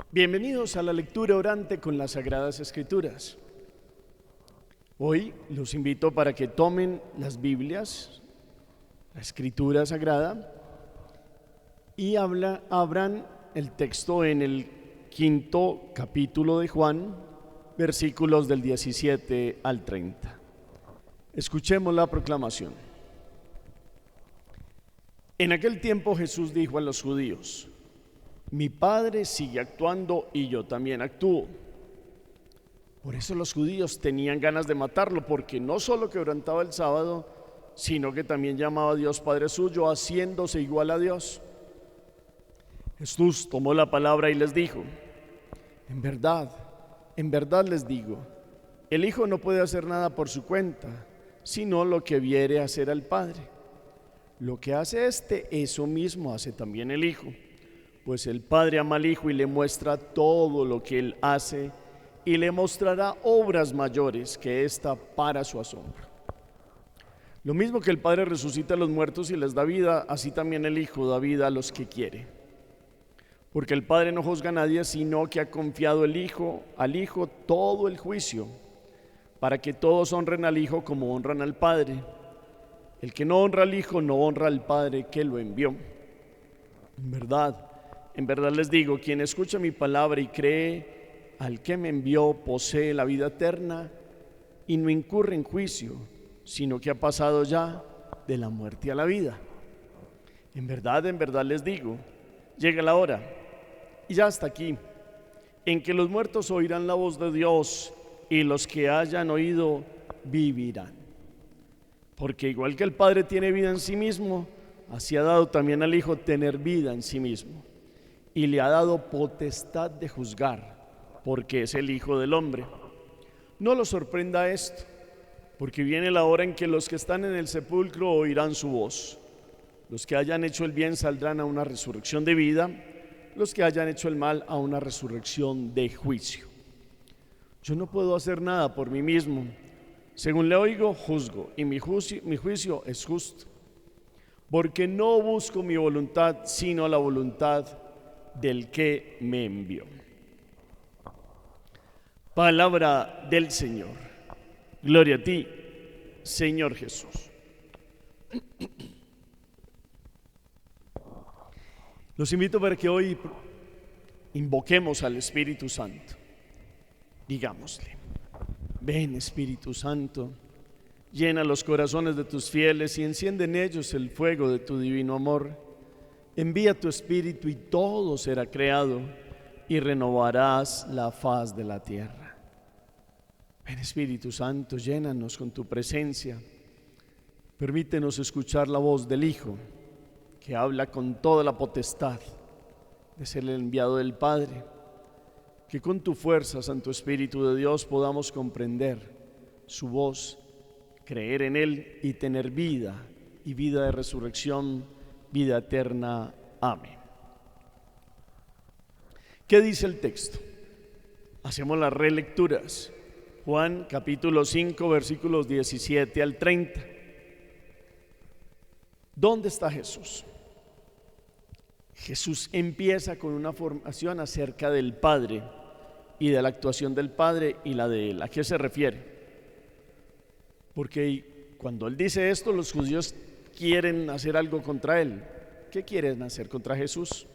Bienvenidos a la lectura orante con las Sagradas Escrituras. Hoy los invito para que tomen las Biblias, la Escritura Sagrada, y abran el texto en el 5º capítulo de Juan, versículos del 17 al 30. Escuchemos la proclamación. En aquel tiempo Jesús dijo a los judíos: mi Padre sigue actuando y yo también actúo. Por eso los judíos tenían ganas de matarlo, porque no solo quebrantaba el sábado, sino que también llamaba a Dios Padre suyo, haciéndose igual a Dios. Jesús tomó la palabra y les dijo: en verdad les digo, el Hijo no puede hacer nada por su cuenta, sino lo que viere hacer al Padre. Lo que hace eso mismo hace también el Hijo. Pues el Padre ama al Hijo y le muestra todo lo que Él hace, y le mostrará obras mayores que esta para su asombro. Lo mismo que el Padre resucita a los muertos y les da vida, así también el Hijo da vida a los que quiere. Porque el Padre no juzga a nadie, sino que ha confiado al Hijo todo el juicio, para que todos honren al Hijo como honran al Padre. El que no honra al Hijo no honra al Padre que lo envió. En verdad les digo, quien escucha mi palabra y cree al que me envió posee la vida eterna y no incurre en juicio, sino que ha pasado ya de la muerte a la vida. En verdad les digo, llega la hora, y ya está aquí, en que los muertos oirán la voz de Dios y los que hayan oído vivirán. Porque igual que el Padre tiene vida en sí mismo, así ha dado también al Hijo tener vida en sí mismo. Y le ha dado potestad de juzgar, porque es el Hijo del Hombre. No lo sorprenda esto, porque viene la hora en que los que están en el sepulcro oirán su voz. Los que hayan hecho el bien saldrán a una resurrección de vida, los que hayan hecho el mal a una resurrección de juicio. Yo no puedo hacer nada por mí mismo. Según le oigo, juzgo, y mi juicio es justo, porque no busco mi voluntad, sino la voluntad del que me envió. Palabra del Señor. Gloria a ti, Señor Jesús. Los invito para que hoy invoquemos al Espíritu Santo. Digámosle: ven, Espíritu Santo, llena los corazones de tus fieles y enciende en ellos el fuego de tu divino amor. Envía tu Espíritu y todo será creado y renovarás la faz de la tierra. Ven, Espíritu Santo, llénanos con tu presencia. Permítenos escuchar la voz del Hijo, que habla con toda la potestad de ser el enviado del Padre. Que con tu fuerza, Santo Espíritu de Dios, podamos comprender su voz, creer en Él y tener vida, y vida de resurrección, vida eterna. Amén. ¿Qué dice el texto? Hacemos las relecturas. Juan capítulo 5, versículos 17 al 30. ¿Dónde está Jesús? Jesús empieza con una formación acerca del Padre y de la actuación del Padre y la de Él. ¿A qué se refiere? Porque cuando Él dice esto, los judíos quieren hacer algo contra Él. ¿Qué quieren hacer contra Jesús?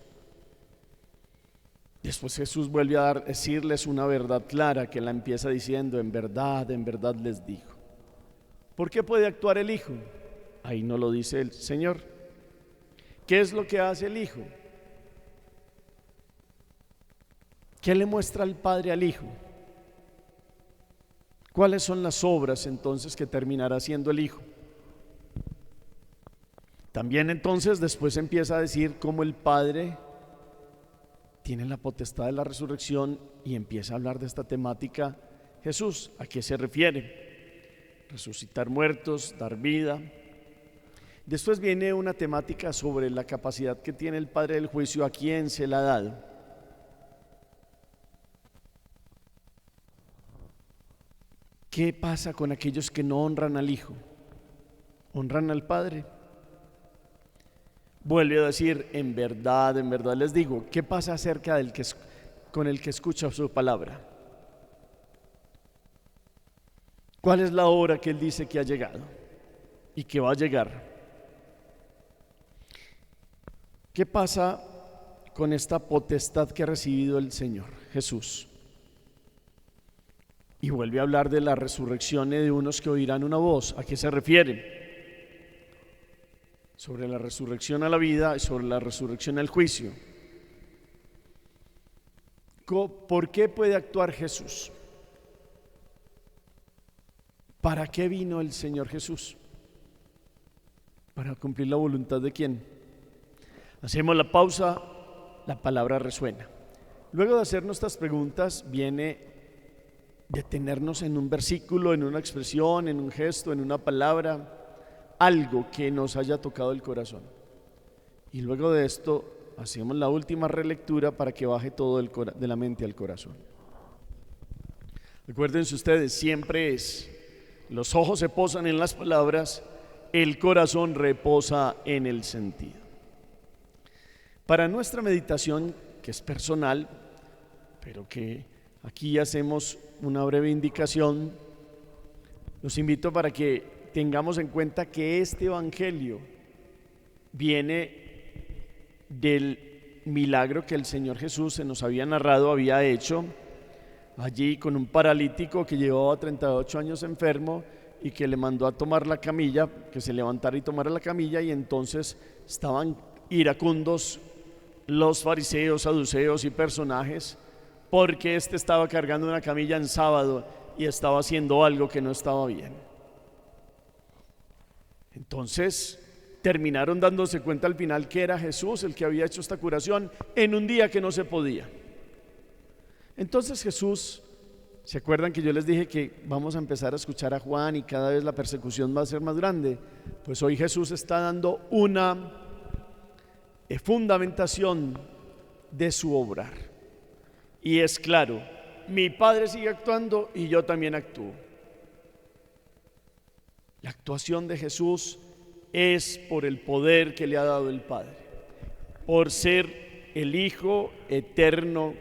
Después Jesús vuelve a decirles una verdad clara, que la empieza diciendo: en verdad les digo. ¿Por qué puede actuar el Hijo? Ahí no lo dice el Señor. ¿Qué es lo que hace el Hijo? ¿Qué le muestra el Padre al Hijo? ¿Cuáles son las obras entonces que terminará haciendo el Hijo? También entonces después empieza a decir cómo el Padre tiene la potestad de la resurrección, y empieza a hablar de esta temática Jesús. ¿A qué se refiere? Resucitar muertos, dar vida. Después viene una temática sobre la capacidad que tiene el Padre del juicio, a quién se la ha dado. ¿Qué pasa con aquellos que no honran al Hijo? ¿Honran al Padre? Vuelve a decir: en verdad les digo. ¿Qué pasa acerca del que con el que escucha su palabra. ¿Cuál es la hora que Él dice que ha llegado y que va a llegar? ¿Qué pasa con esta potestad que ha recibido el Señor Jesús? Y vuelve a hablar de la resurrección de unos que oirán una voz. ¿A qué se refiere? Sobre la resurrección a la vida y sobre la resurrección al juicio. ¿Por qué puede actuar Jesús? ¿Para qué vino el Señor Jesús? ¿Para cumplir la voluntad de quién? Hacemos la pausa, la palabra resuena. Luego de hacer nuestras preguntas viene detenernos en un versículo, en una expresión, en un gesto, en una palabra, algo que nos haya tocado el corazón. Y luego de esto hacemos la última relectura para que baje todo de la mente al corazón. Recuérdense ustedes, siempre los ojos se posan en las palabras, el corazón reposa en el sentido. Para nuestra meditación, que es personal, pero que aquí hacemos una breve indicación, los invito para que tengamos en cuenta que este evangelio viene del milagro que el Señor Jesús se nos había narrado, había hecho allí con un paralítico que llevaba 38 años enfermo y que le mandó a tomar la camilla, que se levantara y tomara la camilla, y entonces estaban iracundos los fariseos, saduceos y personajes porque estaba cargando una camilla en sábado y estaba haciendo algo que no estaba bien. Entonces terminaron dándose cuenta al final que era Jesús el que había hecho esta curación en un día que no se podía. Entonces Jesús, ¿se acuerdan que yo les dije que vamos a empezar a escuchar a Juan y cada vez la persecución va a ser más grande? Pues hoy Jesús está dando una fundamentación de su obrar. Y es claro, mi Padre sigue actuando y yo también actúo. La actuación de Jesús es por el poder que le ha dado el Padre, por ser el Hijo eterno,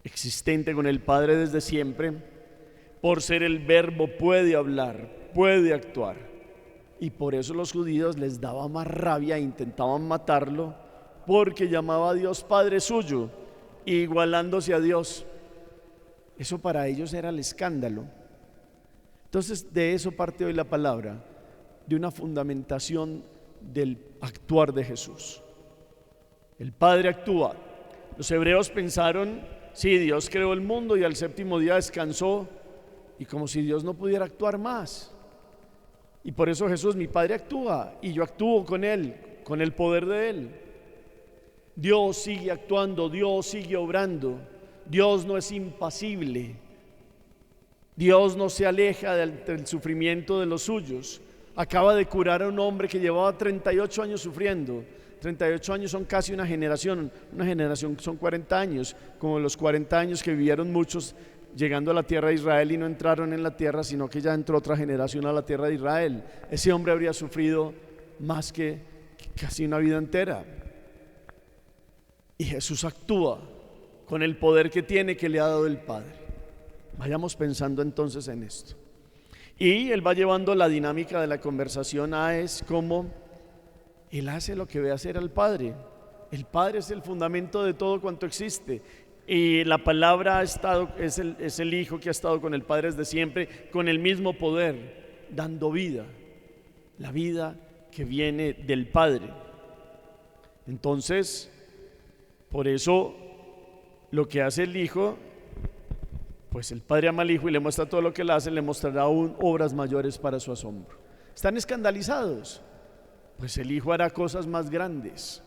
existente con el Padre desde siempre, por ser el Verbo, puede hablar, puede actuar. Y por eso los judíos les daba más rabia e intentaban matarlo, porque llamaba a Dios Padre suyo, igualándose a Dios. Eso para ellos era el escándalo. Entonces de eso parte hoy la palabra, de una fundamentación del actuar de Jesús. El Padre actúa. Los hebreos pensaron, sí, Dios creó el mundo y al séptimo día descansó, y como si Dios no pudiera actuar más. Y por eso Jesús, mi Padre actúa y yo actúo con Él, con el poder de Él. Dios sigue actuando, Dios sigue obrando, Dios no es impasible, Dios no se aleja del sufrimiento de los suyos. Acaba de curar a un hombre que llevaba 38 años sufriendo. 38 años son casi una generación son 40 años, como los 40 años que vivieron muchos llegando a la tierra de Israel y no entraron en la tierra, sino que ya entró otra generación a la tierra de Israel. Ese hombre habría sufrido más que casi una vida entera. Y Jesús actúa con el poder que tiene, que le ha dado el Padre. Vayamos pensando entonces en esto. Y Él va llevando la dinámica de la conversación es como Él hace lo que ve hacer al Padre. El Padre es el fundamento de todo cuanto existe. Y la palabra es el Hijo que ha estado con el Padre desde siempre, con el mismo poder, dando vida, la vida que viene del Padre. Entonces, por eso lo que hace el Hijo, pues el Padre ama al Hijo y le muestra todo lo que Él hace, le mostrará aún obras mayores para su asombro. ¿Están escandalizados? Pues el Hijo hará cosas más grandes.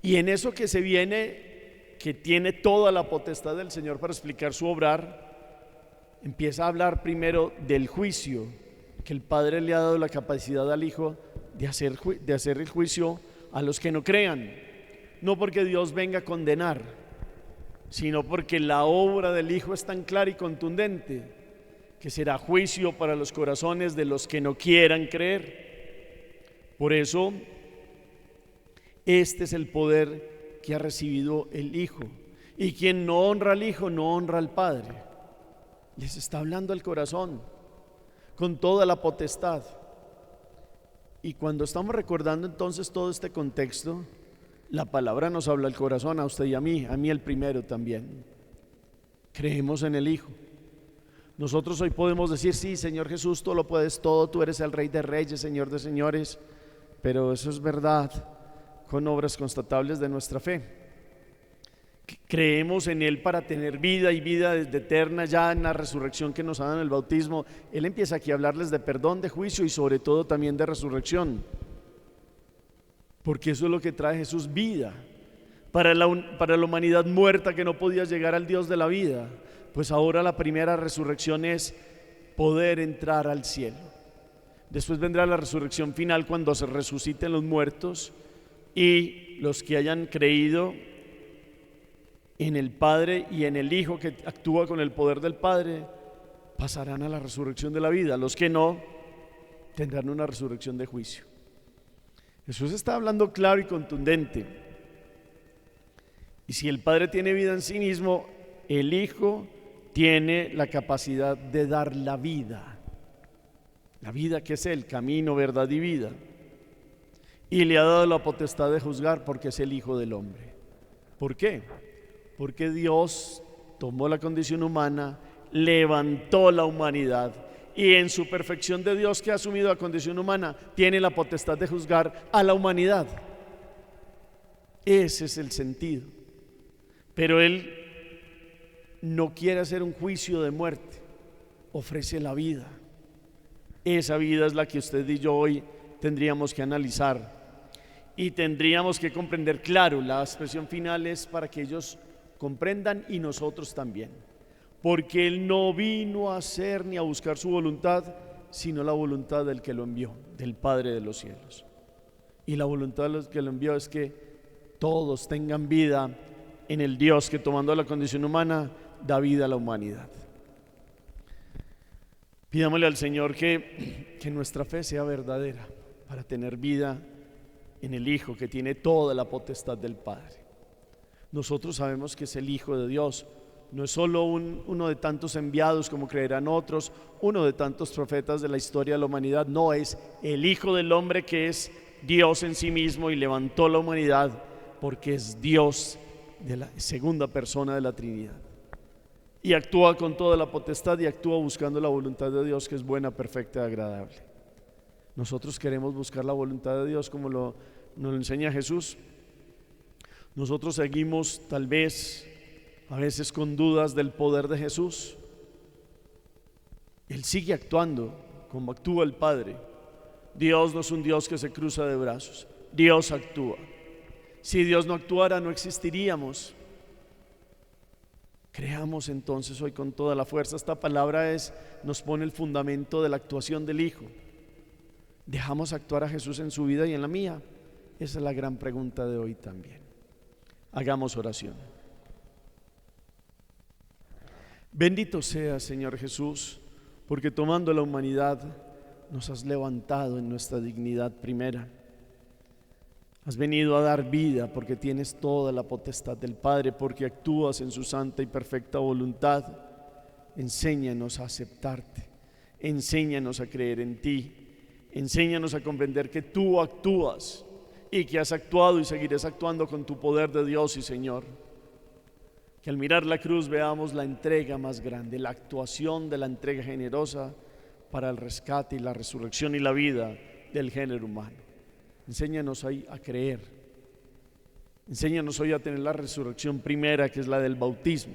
Y en eso que se viene, que tiene toda la potestad del Señor para explicar su obrar, empieza a hablar primero del juicio, que el Padre le ha dado la capacidad al Hijo de hacer el juicio a los que no crean. No porque Dios venga a condenar, sino porque la obra del Hijo es tan clara y contundente que será juicio para los corazones de los que no quieran creer. Por eso, este es el poder que ha recibido el Hijo. Y quien no honra al Hijo no honra al Padre. Les está hablando al corazón con toda la potestad. Y cuando estamos recordando entonces todo este contexto, la palabra nos habla al corazón, a usted y a mí el primero también. Creemos en el Hijo. Nosotros hoy podemos decir: sí, Señor Jesús, tú lo puedes todo, tú eres el Rey de Reyes, Señor de Señores. Pero eso es verdad con obras constatables de nuestra fe. Creemos en Él para tener vida y vida desde eterna ya en la resurrección que nos ha dado en el bautismo. Él empieza aquí a hablarles de perdón, de juicio y sobre todo también de resurrección, porque eso es lo que trae Jesús: vida para la humanidad muerta que no podía llegar al Dios de la vida. Pues ahora la primera resurrección es poder entrar al cielo. Después vendrá la resurrección final, cuando se resuciten los muertos y los que hayan creído en el Padre y en el Hijo que actúa con el poder del Padre pasarán a la resurrección de la vida. Los que no tendrán una resurrección de juicio. Jesús está hablando claro y contundente. Y si el Padre tiene vida en sí mismo, el Hijo tiene la capacidad de dar la vida que es el camino, verdad y vida. Y le ha dado la potestad de juzgar porque es el Hijo del hombre. ¿Por qué? Porque Dios tomó la condición humana, levantó la humanidad y en su perfección de Dios, que ha asumido la condición humana, tiene la potestad de juzgar a la humanidad. Ese es el sentido. Pero Él no quiere hacer un juicio de muerte, ofrece la vida. Esa vida es la que usted y yo hoy tendríamos que analizar y tendríamos que comprender. Claro, la expresión final es para que ellos comprendan y nosotros también, porque Él no vino a hacer ni a buscar su voluntad, sino la voluntad del que lo envió, del Padre de los cielos. Y la voluntad del que lo envió es que todos tengan vida en el Dios que, tomando la condición humana, da vida a la humanidad. Pidámosle al Señor que nuestra fe sea verdadera para tener vida en el Hijo que tiene toda la potestad del Padre. Nosotros sabemos que es el Hijo de Dios, no es solo uno de tantos enviados como creerán otros, uno de tantos profetas de la historia de la humanidad. No, es el Hijo del hombre, que es Dios en sí mismo y levantó la humanidad porque es Dios de la segunda persona de la Trinidad. Y actúa con toda la potestad y actúa buscando la voluntad de Dios, que es buena, perfecta y agradable. Nosotros queremos buscar la voluntad de Dios como nos lo enseña Jesús. Nosotros seguimos tal vez a veces con dudas del poder de Jesús. Él sigue actuando como actúa el Padre. Dios no es un Dios que se cruza de brazos. Dios actúa. Si Dios no actuara, no existiríamos. Creamos entonces hoy con toda la fuerza. Esta palabra nos pone el fundamento de la actuación del Hijo. ¿Dejamos actuar a Jesús en su vida y en la mía? Esa es la gran pregunta de hoy también. Hagamos oración. Bendito seas, Señor Jesús, porque tomando la humanidad nos has levantado en nuestra dignidad primera. Has venido a dar vida porque tienes toda la potestad del Padre, porque actúas en su santa y perfecta voluntad. Enséñanos a aceptarte, enséñanos a creer en ti, enséñanos a comprender que tú actúas y que has actuado y seguirás actuando con tu poder de Dios y Señor. Que al mirar la cruz veamos la entrega más grande, la actuación de la entrega generosa para el rescate y la resurrección y la vida del género humano. Enséñanos hoy a creer, enséñanos hoy a tener la resurrección primera, que es la del bautismo,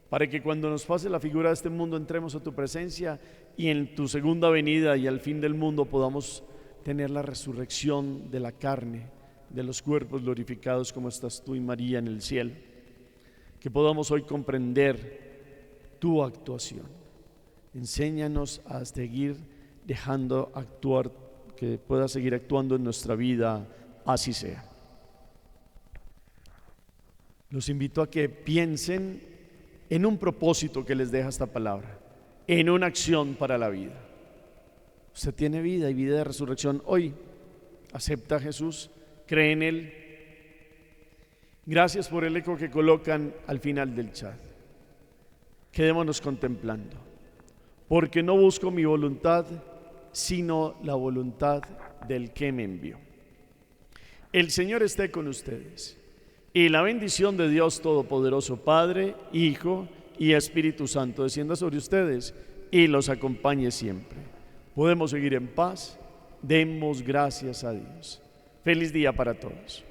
para que cuando nos pase la figura de este mundo entremos a tu presencia y en tu segunda venida y al fin del mundo podamos tener la resurrección de la carne, de los cuerpos glorificados como estás tú y María en el cielo. Que podamos hoy comprender tu actuación. Enséñanos a seguir dejando actuar, que pueda seguir actuando en nuestra vida, así sea. Los invito a que piensen en un propósito que les deja esta palabra, en una acción para la vida. Usted tiene vida y vida de resurrección hoy. Acepta a Jesús, cree en Él Gracias por el eco que colocan al final del chat. Quedémonos contemplando, porque no busco mi voluntad, sino la voluntad del que me envió. El Señor esté con ustedes, y la bendición de Dios Todopoderoso, Padre, Hijo y Espíritu Santo, descienda sobre ustedes y los acompañe siempre. Podemos seguir en paz. Demos gracias a Dios. Feliz día para todos.